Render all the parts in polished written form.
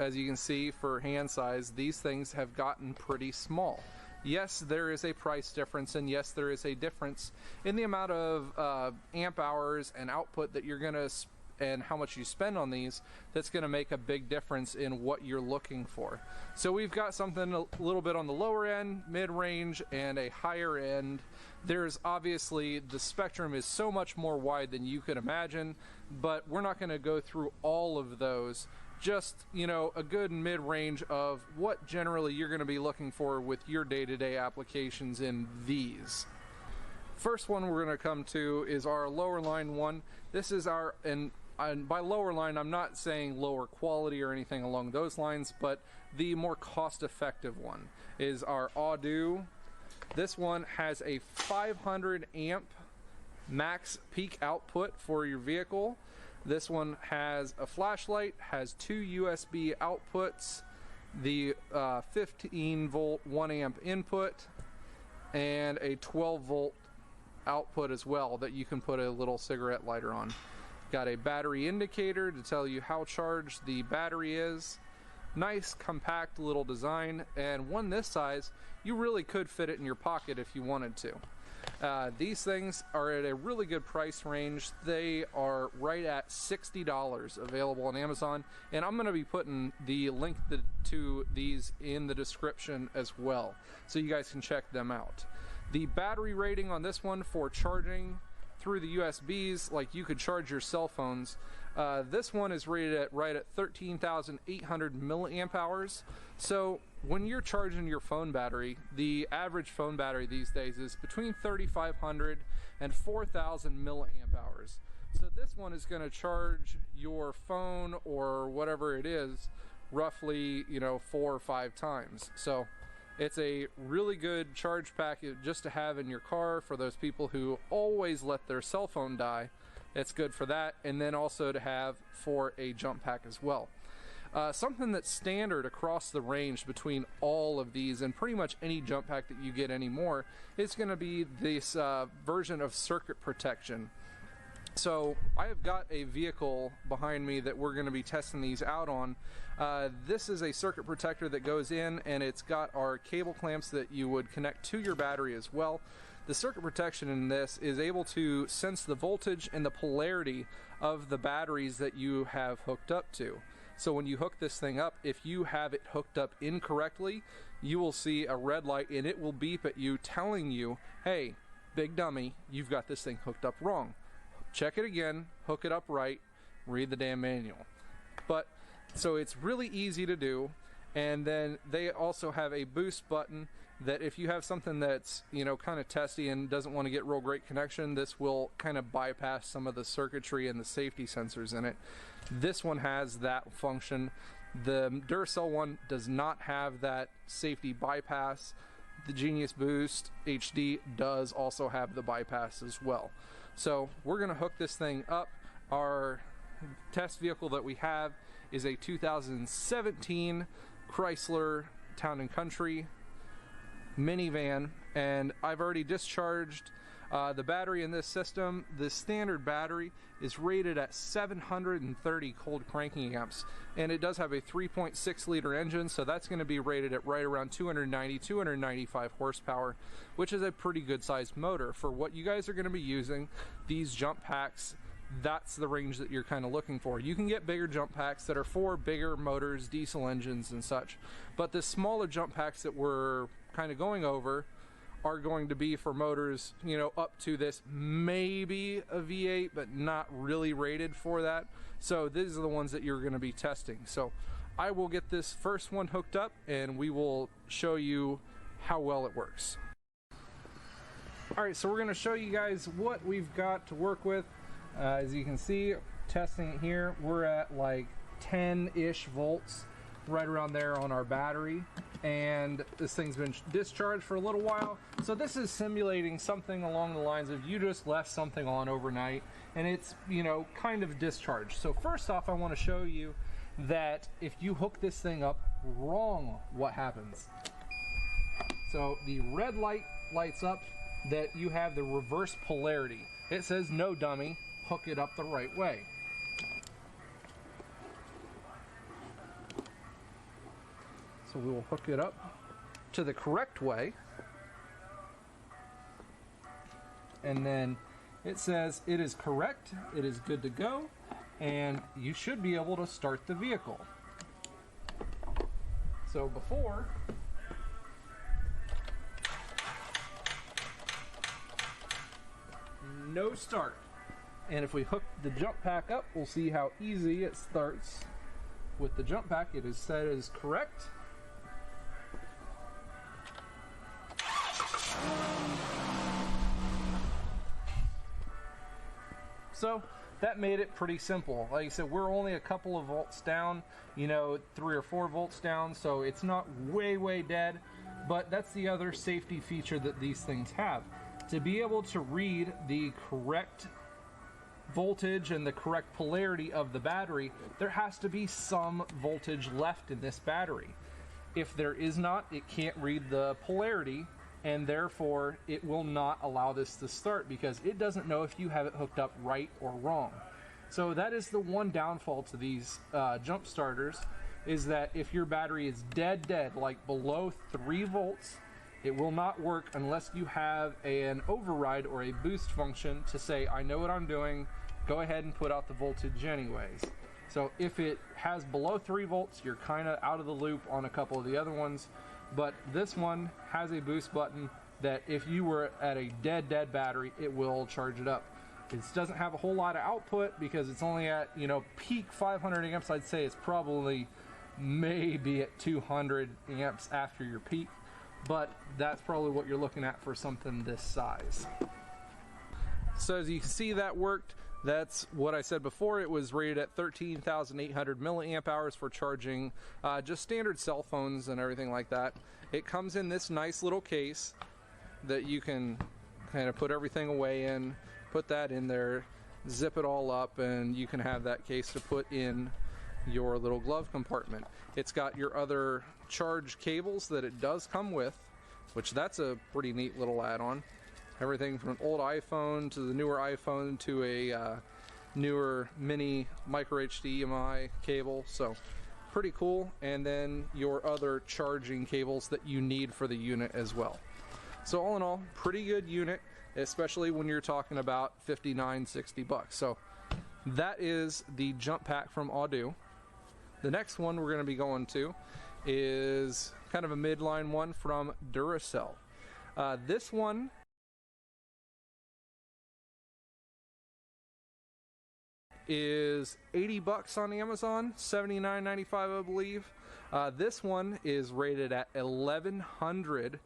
as you can see, for hand size, these things have gotten pretty small. Yes, there is a price difference, and yes, there is a difference in the amount of amp hours and output that you're gonna and how much you spend on these. That's gonna make a big difference in what you're looking for. So we've got something a little bit on the lower end, mid-range, and a higher end. There's obviously, the spectrum is so much more wide than you could imagine, but we're not gonna go through all of those. Just, you know, a good mid-range of what generally you're going to be looking for with your day-to-day applications in these. First one we're going to come to is our lower line one. This is our, and by lower line I'm not saying lower quality or anything along those lines, but the more cost-effective one is our Audewdirect. This one has a 500 amp max peak output for your vehicle. This one has a flashlight, has 2 USB outputs, the 15 volt 1 amp input, and a 12 volt output as well that you can put a little cigarette lighter on. Got a battery indicator to tell you how charged the battery is. Nice compact little design, and one this size, you really could fit it in your pocket if you wanted to. These things are at a really good price range. They are right at $60 available on Amazon, and I'm going to be putting the link to these in the description as well, so you guys can check them out. The battery rating on this one for charging through the USBs, like you could charge your cell phones, this one is rated at right at 13,800 milliamp hours. So when you're charging your phone battery, the average phone battery these days is between 3,500 and 4,000 milliamp hours. So this one is going to charge your phone or whatever it is roughly, you know, 4 or 5 times. So it's a really good charge packet just to have in your car for those people who always let their cell phone die. It's good for that, and then also to have for a jump pack as well. Something that's standard across the range between all of these and pretty much any jump pack that you get anymore is going to be this version of circuit protection. So I have got a vehicle behind me that we're going to be testing these out on. This is a circuit protector that goes in, and it's got our cable clamps that you would connect to your battery as well. The circuit protection in this is able to sense the voltage and the polarity of the batteries that you have hooked up to. So when you hook this thing up, if you have it hooked up incorrectly, you will see a red light and it will beep at you telling you, hey, big dummy, you've got this thing hooked up wrong. Check it again, hook it up right, read the damn manual. But so it's really easy to do. And then they also have a boost button that if you have something that's, you know, kind of testy and doesn't want to get real great connection, this will kind of bypass some of the circuitry and the safety sensors in it. This one has that function. The Duracell one does not have that safety bypass. The Genius Boost HD does also have the bypass as well. So we're going to hook this thing up. Our test vehicle that we have is a 2017 Chrysler Town & Country minivan, and I've already discharged the battery in this system. The standard battery is rated at 730 cold cranking amps, and it does have a 3.6 liter engine, so that's going to be rated at right around 295 horsepower, which is a pretty good sized motor for what you guys are going to be using. These jump packs, that's the range that you're kind of looking for. You can get bigger jump packs that are for bigger motors, diesel engines and such, but the smaller jump packs that we're kind of going over are going to be for motors, you know, up to this, maybe a V8, but not really rated for that. So these are the ones that you're going to be testing. So I will get this first one hooked up and we will show you how well it works. Alright, so we're going to show you guys what we've got to work with. As you can see, testing it here, we're at like 10-ish volts, right around there on our battery, and this thing's been discharged for a little while. So this is simulating something along the lines of you just left something on overnight and it's, you know, kind of discharged. So first off, I want to show you that if you hook this thing up wrong, what happens. So the red light lights up that you have the reverse polarity. It says no dummy, hook it up the right way. So we will hook it up to the correct way. And then it says it is correct, it is good to go, and you should be able to start the vehicle. So before, no start. And if we hook the jump pack up, we'll see how easy it starts. With the jump pack, it is set as correct. So that made it pretty simple. Like I said, we're only a couple of volts down, you know, 3 or 4 volts down, so it's not way dead, but that's the other safety feature that these things have. To be able to read the correct voltage and the correct polarity of the battery, there has to be some voltage left in this battery. If there is not, it can't read the polarity, and therefore it will not allow this to start because it doesn't know if you have it hooked up right or wrong. So that is the one downfall to these jump starters, is that if your battery is dead, like below 3 volts, it will not work unless you have an override or a boost function to say, I know what I'm doing, go ahead and put out the voltage anyways. So if it has below 3 volts, you're kind of out of the loop on a couple of the other ones. But this one has a boost button that if you were at a dead battery, it will charge it up. It doesn't have a whole lot of output because it's only at, you know, peak 500 amps. I'd say it's probably maybe at 200 amps after your peak, but that's probably what you're looking at for something this size. So as you can see, that worked. That's what I said before. It was rated at 13,800 milliamp hours for charging just standard cell phones and everything like that. It comes in this nice little case that you can kind of put everything away in, put that in there, zip it all up, and you can have that case to put in your little glove compartment. It's got your other charge cables that it does come with, which that's a pretty neat little add-on. Everything from an old iPhone to the newer iPhone to a newer mini micro HDMI cable, so pretty cool. And then your other charging cables that you need for the unit as well. So all in all, pretty good unit, especially when you're talking about 59, 60 bucks. So that is the jump pack from Audewdirect. The next one we're going to be going to is kind of a midline one from Duracell. This one is 80 bucks on Amazon, $79.95 I believe. This one is rated at 1100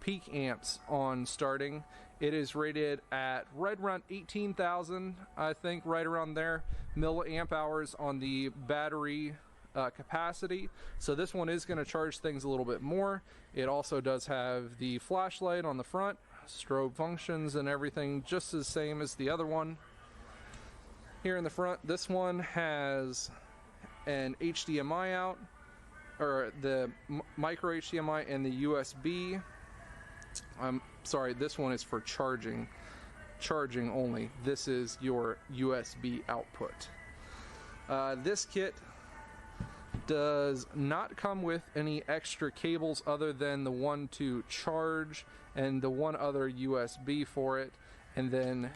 peak amps on starting. It is rated at right around 18,000, I think, right around there, milliamp hours on the battery capacity. So this one is going to charge things a little bit more. It also does have the flashlight on the front, strobe functions and everything just the same as the other one. Here in the front, this one has an HDMI out, or the micro HDMI and the USB. I'm sorry, this one is for charging only. This is your USB output. This kit does not come with any extra cables other than the one to charge and the one other USB for it, and then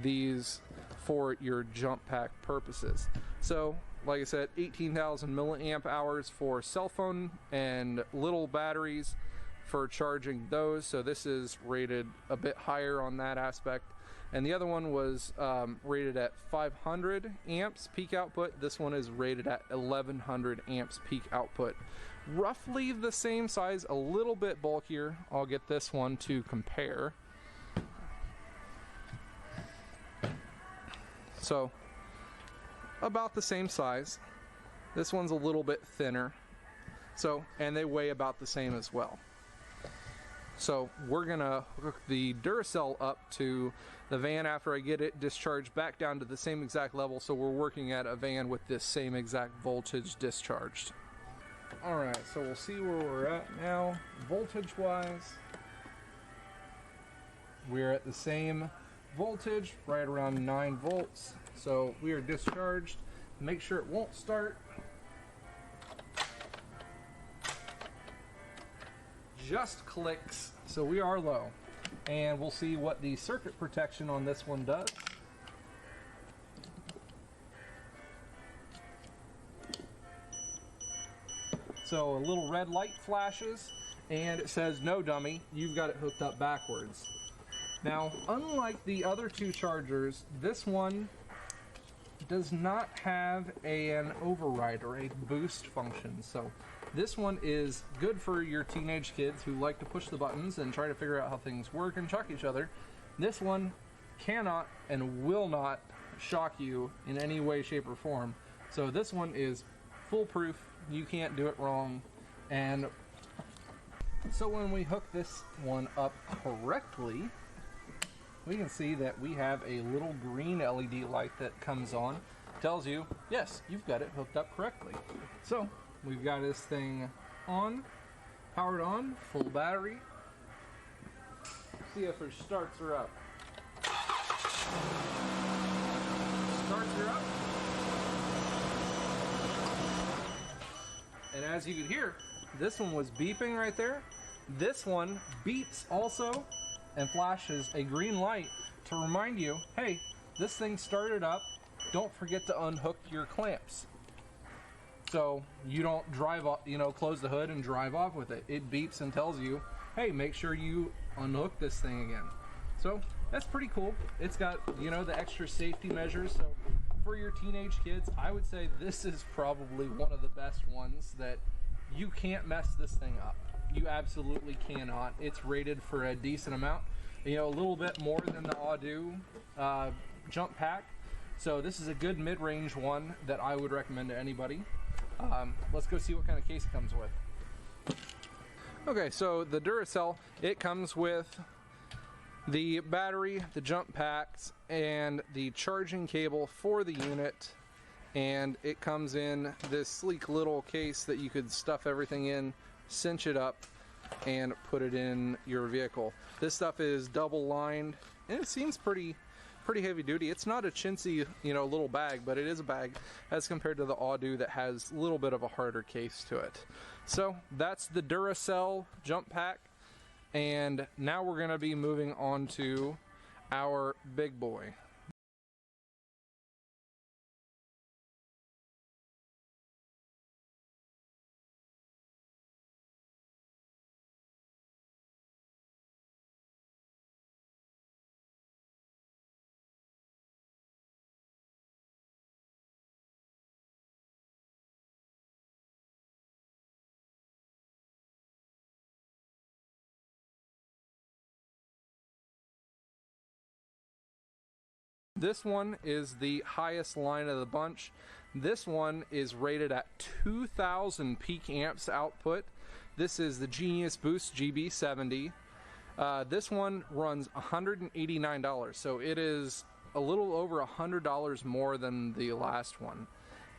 these for your jump pack purposes. So like I said, 18,000 milliamp hours for cell phone and little batteries for charging those, so this is rated a bit higher on that aspect. And the other one was rated at 500 amps peak output. This one is rated at 1100 amps peak output. Roughly the same size, a little bit bulkier. I'll get this one to compare. So about the same size. This one's a little bit thinner. So, and they weigh about the same as well. So we're gonna hook the Duracell up to the van after I get it discharged back down to the same exact level, so we're working at a van with this same exact voltage discharged. Alright, so we'll see where we're at now. Voltage wise, we're at the same voltage, right around 9 volts. So we are discharged. Make sure it won't start. just clicks, so we are low. And we'll see what the circuit protection on this one does. So a little red light flashes, and it says, "No dummy, you've got it hooked up backwards." Now, unlike the other two chargers, this one does not have an override or a boost function. So this one is good for your teenage kids who like to push the buttons and try to figure out how things work and shock each other. This one cannot and will not shock you in any way, shape, or form. So this one is foolproof. You can't do it wrong. And so when we hook this one up correctly, we can see that we have a little green LED light that comes on. Tells you, yes, you've got it hooked up correctly. So we've got this thing on, powered on, full battery. See if it starts her up. Starts her up. And as you can hear, this one was beeping right there. This one beeps also and flashes a green light to remind you, hey, this thing started up. Don't forget to unhook your clamps. So you don't drive off, close the hood and drive off with it. It beeps and tells you, hey, make sure you unhook this thing again. So that's pretty cool. It's got, the extra safety measures. So for your teenage kids, I would say this is probably one of the best ones that you can't mess this thing up. You absolutely cannot. It's rated for a decent amount, a little bit more than the Audewdirect jump pack. So this is a good mid-range one that I would recommend to anybody. Let's go see what kind of case it comes with. Okay, so the Duracell, it comes with the battery, the jump packs, and the charging cable for the unit. And it comes in this sleek little case that you could stuff everything in, cinch it up, and put it in your vehicle. This stuff is double lined, and it seems pretty heavy duty. It's not a chintzy, little bag, but it is a bag as compared to the Audewdirect that has a little bit of a harder case to it. So that's the Duracell jump pack, and now we're going to be moving on to our big boy. This one is the highest line of the bunch. This one is rated at 2,000 peak amps output. This is the Genius Boost GB70. This one runs $189, so it is a little over $100 more than the last one.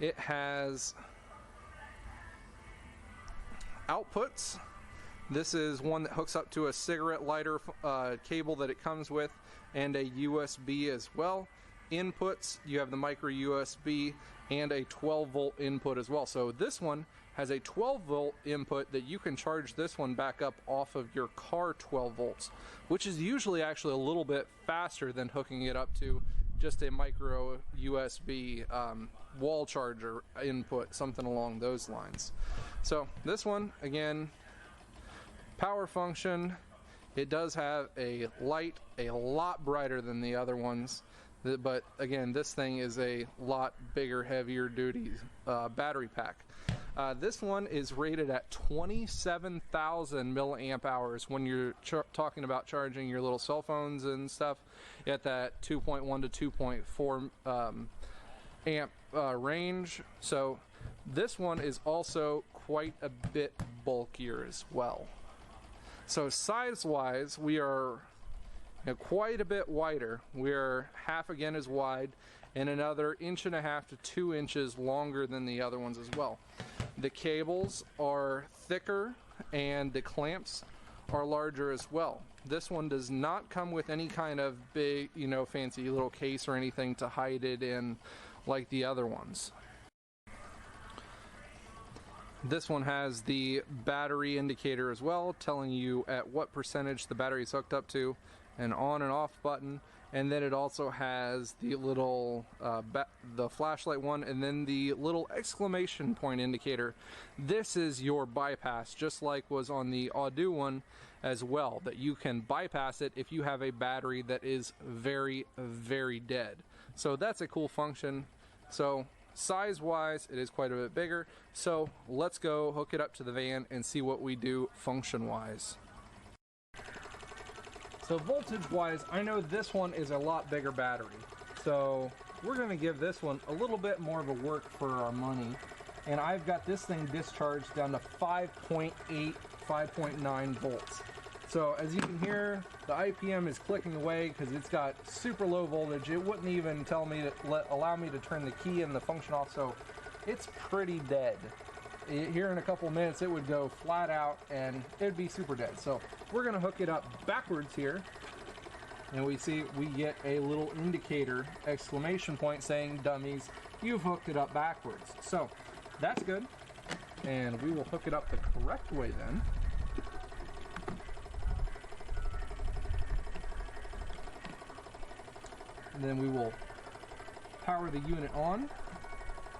It has outputs. This is one that hooks up to a cigarette lighter cable that it comes with, and a USB as well. Inputs, you have the micro USB and a 12 volt input as well. So this one has a 12 volt input that you can charge this one back up off of your car 12 volts, which is usually actually a little bit faster than hooking it up to just a micro USB wall charger input, something along those lines. So this one, again, power function. It does have a light, a lot brighter than the other ones, but again, this thing is a lot bigger, heavier duty battery pack. This one is rated at 27,000 milliamp hours when you're talking about charging your little cell phones and stuff at that 2.1 to 2.4 amp range. So this one is also quite a bit bulkier as well. So size-wise, we are quite a bit wider. We're half again as wide and another 1.5 to 2 inches longer than the other ones as well. The cables are thicker and the clamps are larger as well. This one does not come with any kind of big, fancy little case or anything to hide it in like the other ones. This one has the battery indicator as well, telling you at what percentage the battery is hooked up to, an on and off button, and then it also has the little the flashlight one, and then the little exclamation point indicator. This is your bypass, just like was on the Audewdirect one as well, that you can bypass it if you have a battery that is very, very dead. So that's a cool function. So size wise, it is quite a bit bigger. So let's go hook it up to the van and see what we do function wise. So voltage wise, I know this one is a lot bigger battery. So we're gonna give this one a little bit more of a work for our money. And I've got this thing discharged down to 5.8, 5.9 volts. So as you can hear, the IPM is clicking away because it's got super low voltage. It wouldn't even tell me to allow me to turn the key and the function off, so it's pretty dead. Here in a couple minutes it would go flat out and it'd be super dead. So we're gonna hook it up backwards here, and we see we get a little indicator, exclamation point, saying dummies, you've hooked it up backwards. So that's good, and we will hook it up the correct way then. And then we will power the unit on.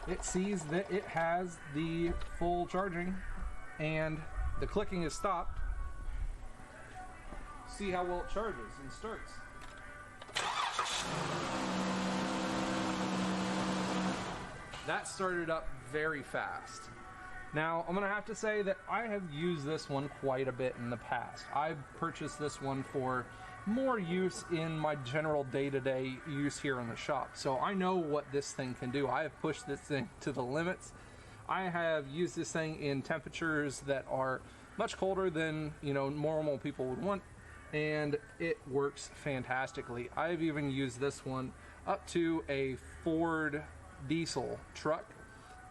It sees that it has the full charging and the clicking is stopped. See how well it charges and starts. That started up very fast. Now, I'm going to have to say that I have used this one quite a bit in the past. I've purchased this one for more use in my general day-to-day use here in the shop. So I know what this thing can do. I have pushed this thing to the limits. I have used this thing in temperatures that are much colder than, you know, normal people would want, and it works fantastically. I've even used this one up to a Ford diesel truck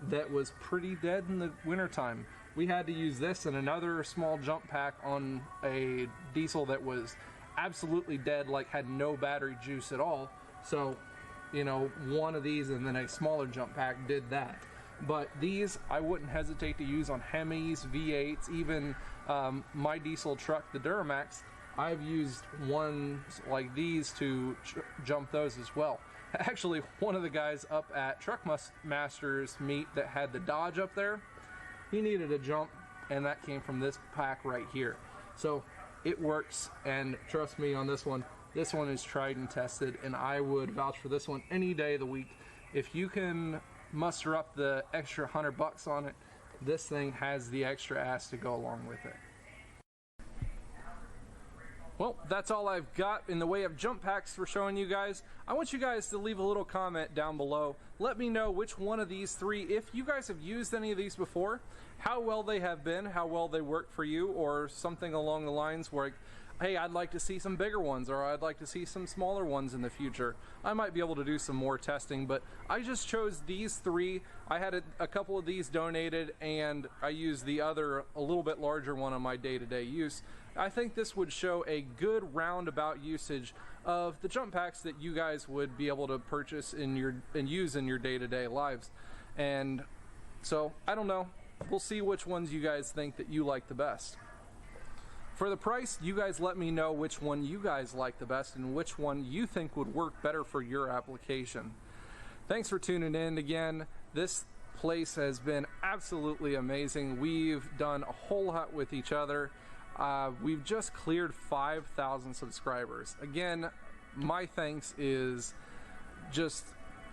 that was pretty dead in the wintertime. We had to use this and another small jump pack on a diesel that was absolutely dead, like had no battery juice at all. So, you know, one of these and then a smaller jump pack did that. But these I wouldn't hesitate to use on Hemis, V8s, even my diesel truck, the Duramax. I've used ones like these to jump those as well. Actually, one of the guys up at Truck Masters meet that had the Dodge up there, he needed a jump, and that came from this pack right here. So it works, and trust me on this one is tried and tested, and I would vouch for this one any day of the week. If you can muster up the extra $100 on it, this thing has the extra ass to go along with it. Well, that's all I've got in the way of jump packs for showing you guys. I want you guys to leave a little comment down below. Let me know which one of these three, if you guys have used any of these before, how well they have been, how well they work for you, or something along the lines where, hey, I'd like to see some bigger ones, or I'd like to see some smaller ones in the future. I might be able to do some more testing, but I just chose these three. I had a couple of these donated, and I used the other, a little bit larger one on my day-to-day use. I think this would show a good roundabout usage of the jump packs that you guys would be able to purchase and use in your day-to-day lives. And so, I don't know. We'll see which ones you guys think that you like the best. For the price, you guys let me know which one you guys like the best and which one you think would work better for your application. Thanks for tuning in again. This place has been absolutely amazing. We've done a whole lot with each other. We've just cleared 5,000 subscribers. Again, my thanks is just,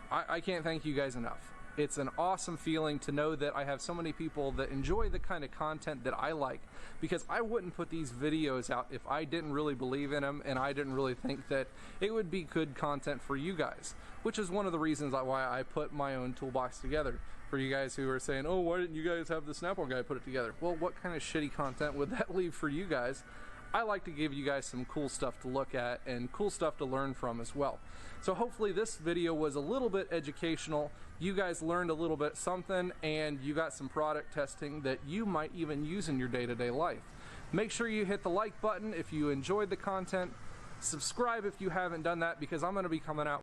I can't thank you guys enough. It's an awesome feeling to know that I have so many people that enjoy the kind of content that I like, because I wouldn't put these videos out if I didn't really believe in them and I didn't really think that it would be good content for you guys, which is one of the reasons why I put my own toolbox together. For you guys who are saying, oh, why didn't you guys have the Snap-on guy put it together? Well, what kind of shitty content would that leave for you guys? I like to give you guys some cool stuff to look at and cool stuff to learn from as well. So hopefully this video was a little bit educational. You guys learned a little bit something, and you got some product testing that you might even use in your day-to-day life. Make sure you hit the like button if you enjoyed the content. Subscribe if you haven't done that, because I'm going to be coming out